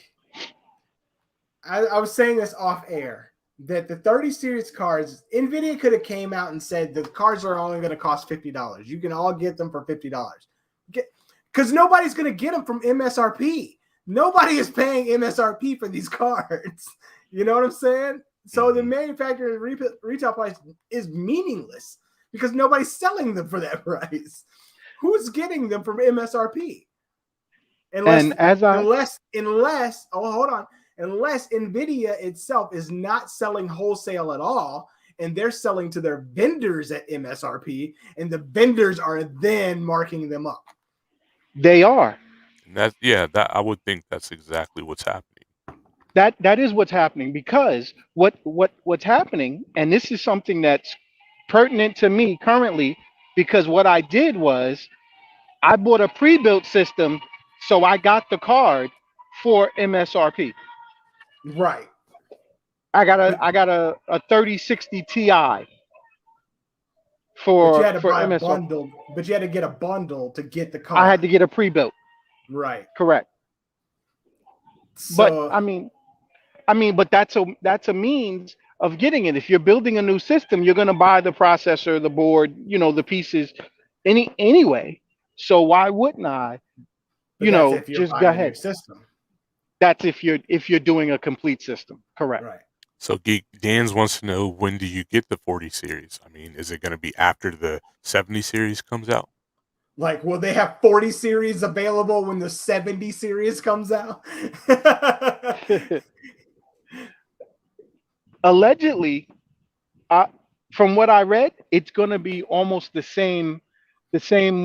I was saying this off air that the 30 series cards, Nvidia could have came out and said the cards are only going to cost $50. You can all get them for $50. Because nobody's going to get them from MSRP. Nobody is paying MSRP for these cards. You know what I'm saying? So the manufacturer retail price is meaningless because nobody's selling them for that price. Who's getting them from MSRP? Unless Nvidia itself is not selling wholesale at all, and they're selling to their vendors at MSRP, and the vendors are then marking them up. They are. And that I would think that's exactly what's happening. That is what's happening because what's happening, and this is something that's pertinent to me currently, because what I did was I bought a pre-built system, so I got the card for MSRP. Right. I got a 3060 Ti But you for had to buy a MSRP. bundle. But you had to get a bundle to get the card. I had to get a pre-built. Right. Correct. So, But but that's a means of getting it. If you're building a new system, you're going to buy the processor, the board, the pieces anyway. So why wouldn't I, that's if you're just buying go a new ahead. system. That's if you're doing a complete system. Correct. Right. So Geek Dan's wants to know, when do you get the 40 series? I mean, is it going to be after the 70 series comes out? Like, will they have 40 series available when the 70 series comes out? Allegedly, from what I read, it's going to be almost the same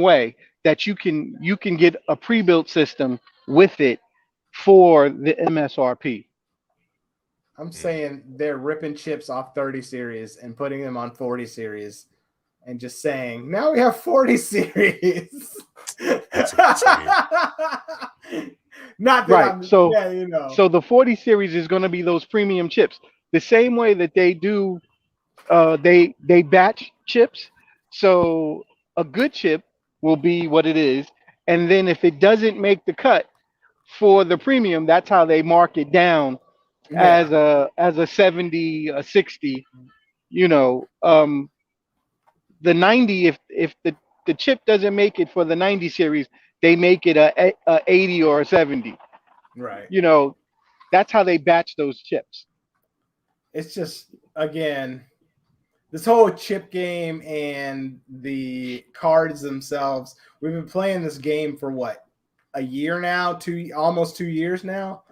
way that you can get a pre-built system with it for the MSRP. I'm saying they're ripping chips off 30 series and putting them on 40 series and just saying, now we have 40 series. That's insane. Not that Right. I'm, So yeah, you know. so the 40 series is going to be those premium chips. The same way that they do they batch chips. So a good chip will be what it is, and then if it doesn't make the cut for the premium, that's how they mark it down Yeah, as a 70, a 60, you know. The 90, if the chip doesn't make it for the 90 series, they make it a 80 or a 70. right. You know, that's how they batch those chips. It's just, again, this whole chip game and the cards themselves. We've been playing this game for what, a year now, almost 2 years now,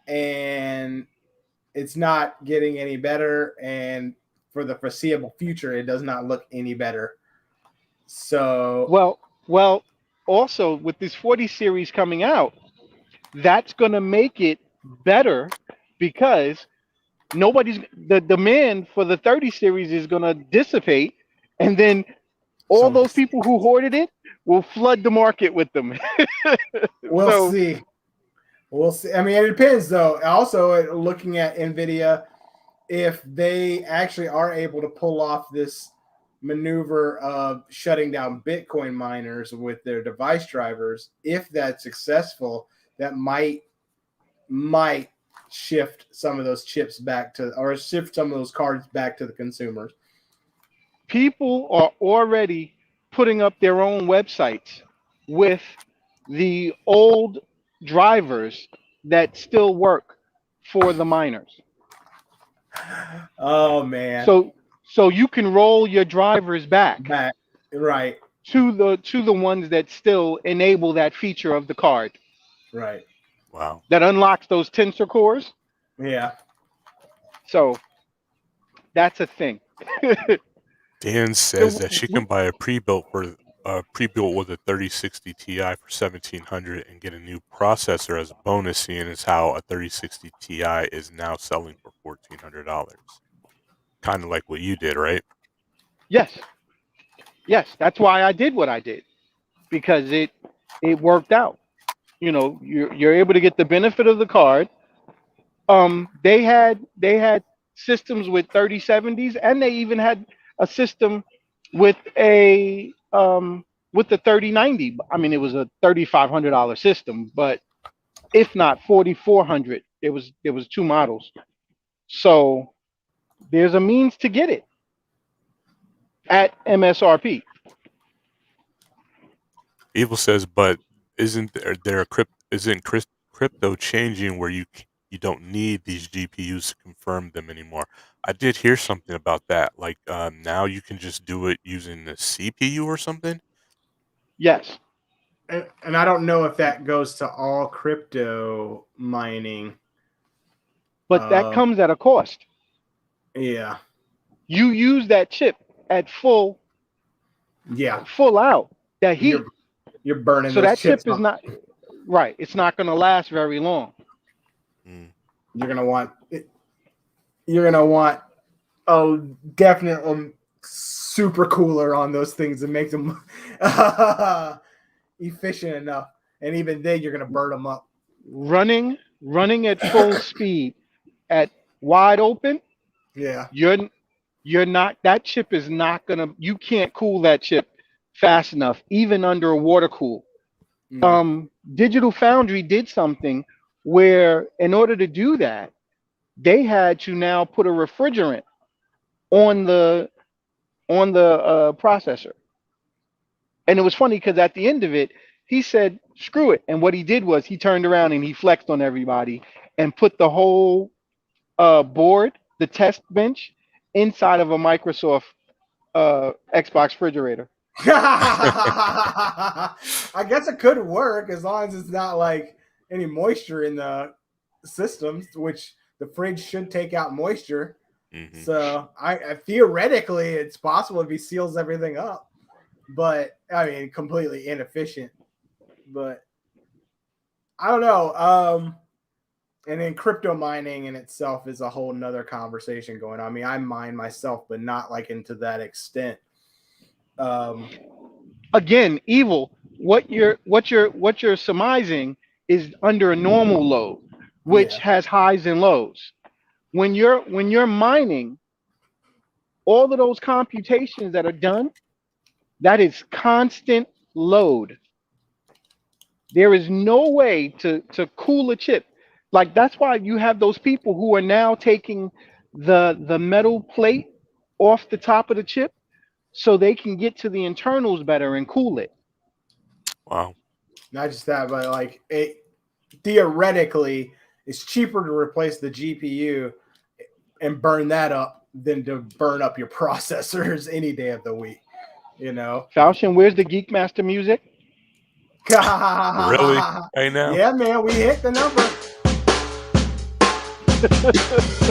and it's not getting any better. And for the foreseeable future, it does not look any better. So, Well, also with this 40 series coming out, that's going to make it better because the demand for the 30 series is going to dissipate, and then all some those people who hoarded it will flood the market with them. we'll So see. We'll see. I mean, it depends, though. Also, looking at NVIDIA, if they actually are able to pull off this maneuver of shutting down Bitcoin miners with their device drivers, if that's successful, that might shift some of those chips back to, or shift some of those cards back to the consumers. people are already putting up their own websites with the old drivers that still work for the miners. Oh man, So you can roll your drivers back back right, to the ones that still enable that feature of the card right, Wow. that unlocks those tensor cores. yeah. So that's a thing. Dan says So that she can buy a pre-built with a 3060 Ti for 1,700 and get a new processor as a bonus, seeing as how a 3060 Ti is now selling for $1,400. Kind of like what you did, right? yes, yes, that's why I did what I did, because it worked out. You know, you're able to get the benefit of the card. They had systems with 3070s, and they even had a system with a with the 3090. I mean, it was a $3,500 system, but if not 4,400, there was two models. So there's a means to get it at MSRP. Evil says, but isn't there a crypto changing where you don't need these GPUs to confirm them anymore? I did hear something about that. Like now you can just do it using the CPU or something. Yes, And I don't know if that goes to all crypto mining. but that comes at a cost. Yeah, You use that chip at yeah. full out, that heat. You're burning So those that chips chip is up. not right. It's not going to last very long. Mm. You're gonna want you're gonna want a definite super cooler on those things and make them efficient enough. And even then, you're gonna burn them up. Running at full speed at wide open, Yeah. you're not, that chip is not going to, you can't cool that chip fast enough, even under a water cool. No. Digital Foundry did something where, in order to do that, they had to now put a refrigerant on the processor. And it was funny because at the end of it, he said, "Screw it." And what he did was he turned around and he flexed on everybody and put the whole board, the test bench, inside of a Microsoft Xbox refrigerator. I guess it could work as long as it's not like any moisture in the systems, which the fridge should take out moisture. Mm-hmm. So I theoretically it's possible if he seals everything up, but I mean completely inefficient. But I don't know. And then crypto mining in itself is a whole nother conversation going on. I mean, I mine myself, but not like into that extent. Again, evil. What you're surmising is under a normal load, which Yeah. has highs and lows. When you're mining, all of those computations that are done, that is constant load. There is no way to cool a chip. Like that's why you have those people who are now taking the metal plate off the top of the chip so they can get to the internals better and cool it. Wow. Not just that, but like it theoretically, it's cheaper to replace the GPU and burn that up than to burn up your processors any day of the week. You know? Falchion, where's the Geek Master music? Really? Hey now? Yeah, man, we hit the number.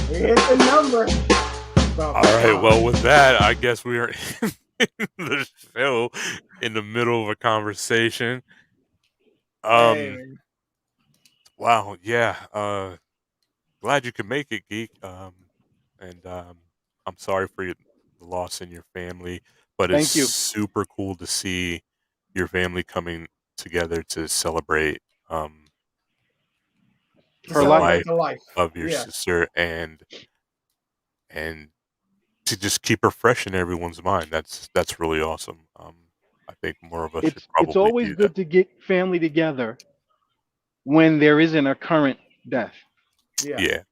We hit the number. All right. Well, with that, I guess we are in the show in the middle of a conversation. Hey, Wow. Yeah. Glad you could make it, Geek. And I'm sorry for the loss in your family, but it's Thank you. super cool to see your family coming together to celebrate to Her the life. celebrate life the life. of your Yeah. sister and to just keep her fresh in everyone's mind. That's really awesome. I think more of us should It's probably always do that. good to get family together when there isn't a current death. Yeah. Yeah.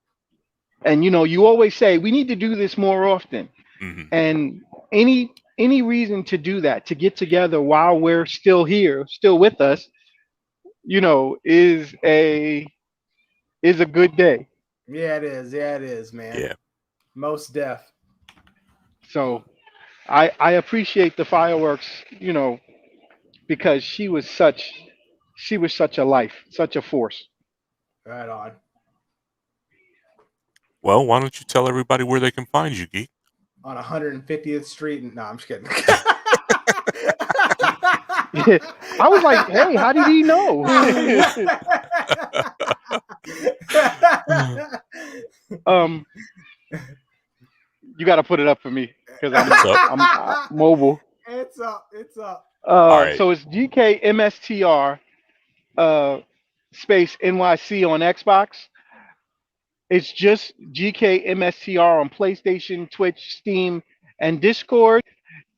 And you always say we need to do this more often. Hmm. And any reason to do that, to get together while we're still here, still with us, is a good day. Yeah, it is. Yeah, it is, man. Yeah. Most deaf. So I appreciate the fireworks, because she was such a life, such a force. Right on. Well, why don't you tell everybody where they can find you, Geek? On 150th Street. No, I'm just kidding. I was like, hey, how did he know? um, you got to put it up for me because I'm mobile. It's up. It's up. All right. So it's GKMSTR space NYC on Xbox. It's just GKMSTR on PlayStation, Twitch, Steam, and Discord.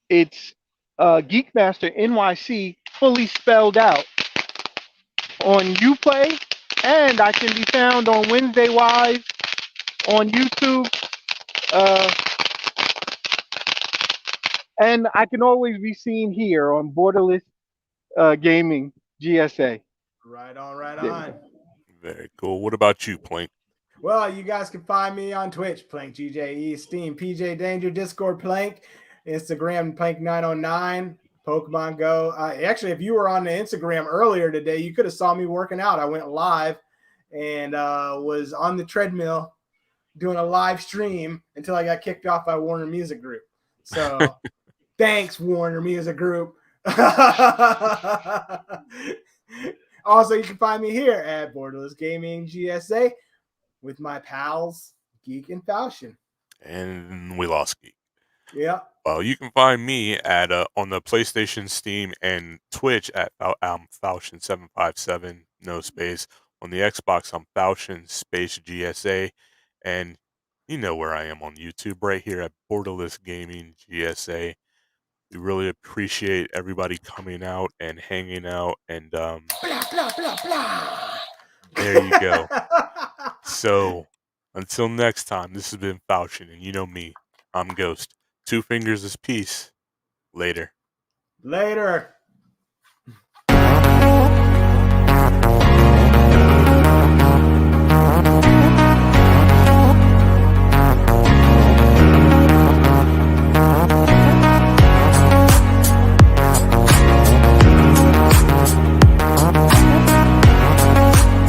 It's Geekmaster NYC fully spelled out on Uplay, and I can be found on Wednesday Wise on YouTube. And I can always be seen here on Borderless Gaming GSA. Right on. Right Yeah. on. Very cool. What about you, Plank? Well, you guys can find me on Twitch, Plank GJE, Steam, PJ Danger, Discord, Plank, Instagram, Plank909, Pokemon Go. Actually, if you were on the Instagram earlier today, you could have saw me working out. I went live and was on the treadmill doing a live stream until I got kicked off by Warner Music Group. So thanks, Warner Music Group. Also, you can find me here at Borderless Gaming GSA with my pals, Geek and Falchion. And we lost Geek. Yeah. Well, you can find me at on the PlayStation, Steam, and Twitch at Falchion757, no space. On the Xbox, I'm Falchion space GSA, and you know where I am on YouTube, right here at Borderless Gaming GSA. We really appreciate everybody coming out and hanging out, and Blah, blah, blah, blah. there you go. So, until next time, this has been Falchion, and you know me, I'm Ghost. 2 fingers is peace. Later. Later.